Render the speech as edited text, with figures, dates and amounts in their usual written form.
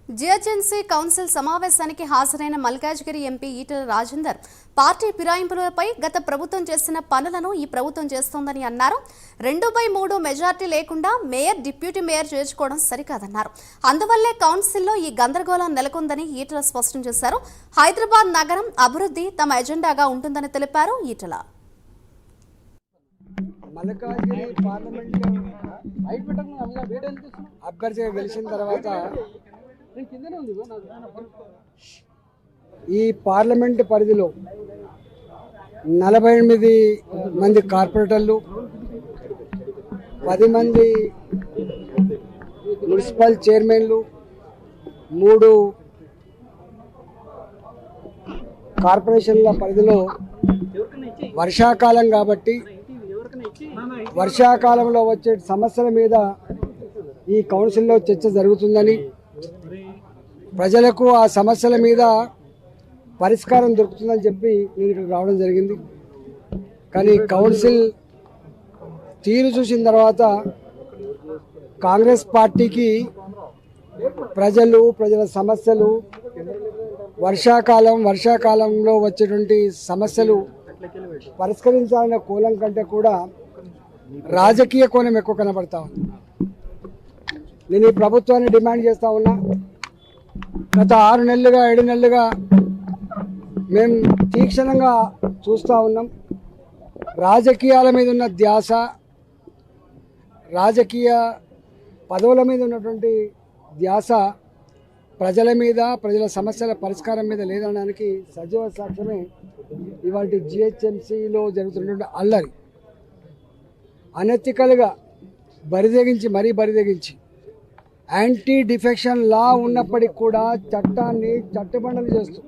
GHMC council సమావేశానికి హాజరైన Malkajgiri MP Etela Rajender party ఫిరాయింపులపై గత ప్రభుత్వం చేసిన పనులను ఈ ప్రభుత్వం చేస్తోందని అన్నారు. 2/3 మెజార్టీ లేకుండా మేయర్, డిప్యూటీ మేయర్ చేర్చుకోవడం సరికాదన్నారు. అందువల్లే కౌన్సిల్లో ఈ గందరగోళం నెలకొందని ఈటెల స్పష్టం చేశారు. హైదరాబాద్ నగరం అభివృద్ధి తమ ఎజెండాగా ఉంటుందని తెలిపారు ఈటెల. మల్కాజ్గిరి పార్లమెంట్ అభ్యర్థిగా గెలిచిన తర్వాత ఈ పార్లమెంట్ పరిధిలో 48 మంది కార్పొరేటర్లు, 10 మంది మున్సిపల్ చైర్మన్లు, 3 కార్పొరేషన్ల పరిధిలో వర్షాకాలం కాబట్టి వర్షాకాలంలో వచ్చే సమస్యల మీద ఈ కౌన్సిల్లో చర్చ జరుగుతుందని, ప్రజలకు ఆ సమస్యల మీద పరిష్కారం దొరుకుతుందని చెప్పి నేను ఇక్కడ రావడం జరిగింది. కానీ కౌన్సిల్ తీరు చూసిన తర్వాత కాంగ్రెస్ పార్టీకి ప్రజల సమస్యలు, వర్షాకాలంలో వచ్చేటువంటి సమస్యలు పరిష్కరించాలనే కోణం కంటే కూడా రాజకీయ కోణం ఎక్కువ కనబడతా ఉంది. నేను ఈ ప్రభుత్వాన్ని డిమాండ్ చేస్తూ ఉన్నా. గత 6 నెలలుగా 7 నెలలుగా మేము తీక్షణంగా చూస్తూ ఉన్నాం. రాజకీయాల మీద ఉన్న ధ్యాస, రాజకీయ పదవుల మీద ఉన్నటువంటి ధ్యాస ప్రజల మీద, ప్రజల సమస్యల పరిష్కారం మీద లేదనడానికి సజీవ సాక్ష్యమే ఇవాళ జిహెచ్ఎంసీలో జరుగుతున్నటువంటి అల్లరి. అనెతికల్గా బరిదెగించి యాంటీ డిఫెక్షన్ లా ఉన్నప్పటికీ కూడా చట్టాన్ని చట్టబండలు చేస్తూ